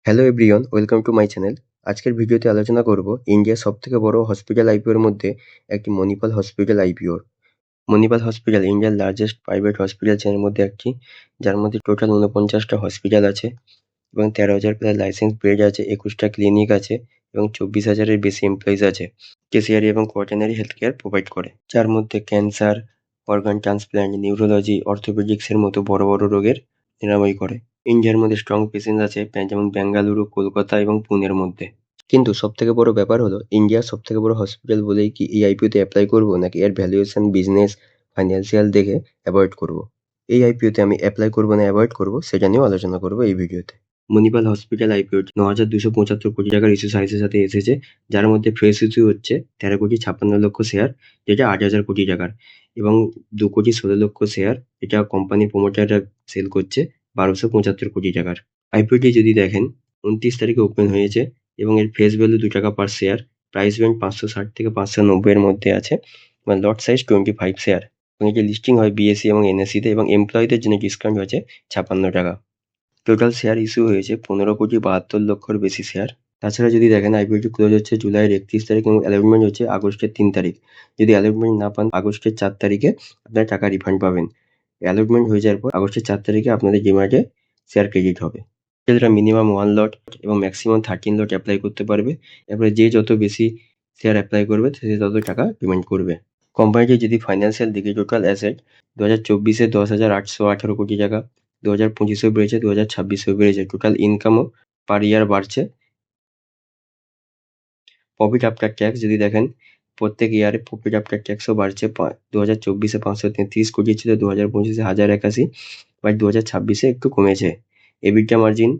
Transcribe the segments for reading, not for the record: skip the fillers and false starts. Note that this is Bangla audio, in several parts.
Hello everyone, welcome to my channel. আজকের ভিডিওতে আলোচনা করব ইন্ডিয়ার সবথেকে বড় হসপিটাল আইপিওর মধ্যে একটি মণিপাল হসপিটাল আইপিওর। মণিপাল হসপিটাল ইন্ডিয়ার লার্জেস্ট প্রাইভেট হসপিটাল চেনের মধ্যে একটি, যার মধ্যে টোটাল ৪৯টা হসপিটাল আছে এবং ১৩,০০০ প্লাস লাইসেন্স বেড আছে, ২১টা ক্লিনিক আছে এবং ২৪,০০০-এর বেশি এমপ্লয়িজ আছে। কেসিআরি এবং কোয়াটারনারি হেলথ কেয়ার প্রোভাইড করে, যার মধ্যে ক্যান্সার, অর্গান ট্রান্সপ্ল্যান্ট, নিউরোলজি, অর্থোপেডিক্সের মতো বড় বড় রোগের নিরাময় করে। ইন্ডিয়ার মধ্যে স্ট্রং প্রেজেন্স আছে যেমন বেঙ্গালুরু, কলকাতা এবং পুনের মধ্যে। কিন্তু সবথেকে বড় ব্যাপার হলো ইন্ডিয়ার সবথেকে বড় হসপিটাল বলেই কি এই আইপিওতে অ্যাপ্লাই করব, নাকি এর ভ্যালুয়েশন, বিজনেস, ফাইন্যান্সিয়াল দেখে অ্যাভয়েড করব? এই আইপিওতে আমি অ্যাপ্লাই করব না অ্যাভয়েড করব, সেটা নিয়েও আলোচনা করব এই ভিডিওতে। মণিপাল হসপিটাল আইপিও ৯,২৭৫ কোটি টাকার ইস্যু সাইজের সাথে এসেছে, যার মধ্যে ফ্রেশ ইস্যু হচ্ছে ১৩,৫৬,০০,০০০ শেয়ার, যেটা ৮,০০০ কোটি টাকার, এবং ২,১৬,০০,০০০ শেয়ার এটা কোম্পানি প্রমোটাররা সেল করছে ১,২৭৫ কোটি টাকার। আইপিওটি যদি দেখেন ২৯ তারিখে ওপেন হয়েছে এবং এর ফেস ভ্যালু ২ টাকা পার শেয়ার, প্রাইস ব্যান্ড ৫৬০ থেকে ৫৯০ এর মধ্যে আছে এবং লট সাইজ 25 শেয়ার, এবং এটি লিস্টিং হয় বিএসসি এবং এনএসসিতে, এবং এমপ্লয়ীদের জন্য ডিসকাউন্ট আছে ৫৬ টাকা। টোটাল শেয়ার ইস্যু হয়েছে ১৫,৭২,০০,০০০ বেশি শেয়ার। তাছাড়া যদি দেখেন আইপিওটি ক্লোজ হচ্ছে জুলাইয়ের ৩১ তারিখ এবং অ্যালটমেন্ট হচ্ছে আগস্টের ৩ তারিখ। যদি অ্যালটমেন্ট না পান আগস্টের ৪ তারিখে আপনারা টাকা রিফান্ড পাবেন। অ্যালটমেন্ট হয়ে যাওয়ার পর আগস্টের ৪ তারিখে আপনাদের ডিম্যাটে শেয়ার ক্রেডিট হবে। সেটা মিনিমাম 1 লট এবং ম্যাক্সিমাম 13 লট অ্যাপ্লাই করতে পারবে। এরপরে যে যত বেশি শেয়ার অ্যাপ্লাই করবে সে তত টাকা পেমেন্ট করবে। কোম্পানিটি যদি ফাইন্যান্সিয়াল দেখি, টোটাল অ্যাসেট ২০২৪-এ ১০,৮১৮ কোটি টাকা, ২০২৫-এও বেড়েছে, ২০২৬-এও বেড়েছে। টোটাল ইনকামও পার ইয়ার বাড়ছে। প্রফিট আফটার ট্যাক্স যদি দেখেন, প্রত্যেক ইয়ারে প্রফিট আফটার ট্যাক্সও বাড়ছে। ২০২৪-এ ৫৩৩ কোটি ছিল, ২০২৫-এ ১,০৮১, বাট ২০২৬-এ একটু কমেছে। এবিটা মার্জিন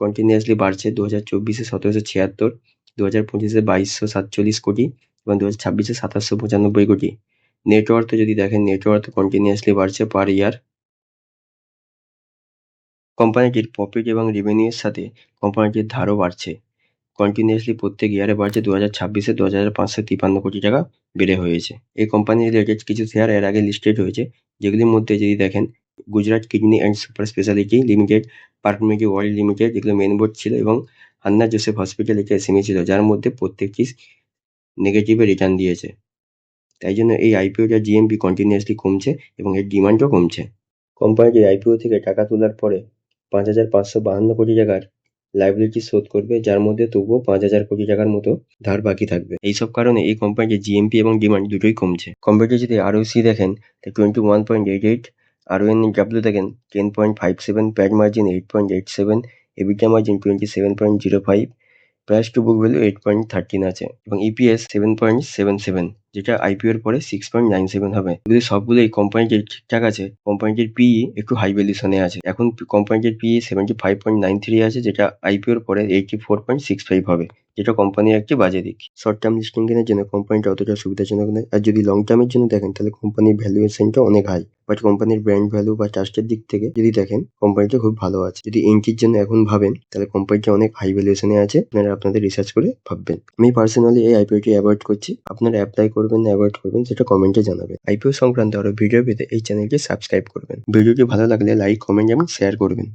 কন্টিনিউয়াসলি বাড়ছে, ২০২৪-এ ১৭৭৬, ২০২৫-এ ২২৪৭ কোটি এবং ২০২৬-এ ২৭৯৫ কোটি। নেটওয়ার্থ যদি দেখেন, নেটওয়ার্থ কন্টিনিউয়াসলি বাড়ছে পার ইয়ার। কোম্পানিটির প্রফিট এবং রেভিনিউয়ের সাথে কোম্পানিটির ধারও বাড়ছে, কন্টিনিউয়াসলি প্রত্যেক ইয়ারে বাড়ছে। ২০২৬-এ ২,৫৫৩ কোটি টাকা বেড়ে হয়েছে। এই কোম্পানি রিলেটেড কিছু শেয়ার এর আগে লিস্টেড হয়েছে, যেগুলির মধ্যে যদি দেখেন Gujarat kidney and super speciality limited, perfumery world limited, যেগুলো মেন বোর্ড ছিল, এবং হান্না জোসেফ হসপিটাল, এটা এসএমই ছিল, যার মধ্যে প্রত্যেকটি নেগেটিভে রিটার্ন দিয়েছে। তাই জন্য এই আইপিওটার জিএমপি কন্টিনিউয়াসলি কমছে এবং এর ডিমান্ডও কমছে। কোম্পানিটি আইপিও থেকে টাকা তোলার পরে ৫,৫৫২ কোটি টাকার লায়াবিলিটি শোধ করবে, যার মধ্যে তবুও ৫,০০০ কোটি টাকার মতো ধার বাকি থাকবে। এইসব কারণে এই কোম্পানিটির জিএমপি এবং ডিমান্ড দুটোই কমছে। কোম্পানিটি যদি আরওসি দেখেন, 21.88, আরওএনডব্লিউ দেখেন 10.57, PAT margin 8.87, EBITDA margin 27.05, price to book value 8.13 আছে, এবং ইপিএস 7.77, যেটা আইপিওর পরে 6.97 হবে। যদি সবগুলোই কোম্পানিটির ঠিকঠাক আছে, কোম্পানিটির পিই একটু হাই ভ্যালুয়েশনে আছে। এখন কোম্পানিটির পিই 75.93 আছে, যেটা আইপিওর পরে 84.65 হবে, যেটা কোম্পানির একটি বাজে দিক। শর্ট টার্ম লিস্টিং এর জন্য কোম্পানিটা অতটা সুবিধাজনক নয়, আর যদি লং টার্মের জন্য দেখেন তাহলে কোম্পানির ভ্যালুয়েশনটা অনেক হাই, বাট কোম্পানির ব্র্যান্ড ভ্যালু বা ট্রাস্টের দিক থেকে যদি দেখেন কোম্পানিটা খুব ভালো আছে। যদি এন্ট্রির জন্য এখন ভাবেন তাহলে কোম্পানিটা অনেক হাই ভ্যালুয়েশনে আছে, আপনারা আপনাদের রিসার্চ করে ভাববেন। আমি পার্সোনালি এই আইপিওটি অ্যাভয়েড করছি, আপনারা অ্যাপ্লাই করবেন না অ্যাভয়েড করবেন সেটা কমেন্টে জানাবেন। আইপিও সংক্রান্ত আরো ভিডিও পেতে এই চ্যানেলটি সাবস্ক্রাইব করবেন। ভিডিওটি ভালো লাগলে লাইক, কমেন্ট এবং শেয়ার করবেন।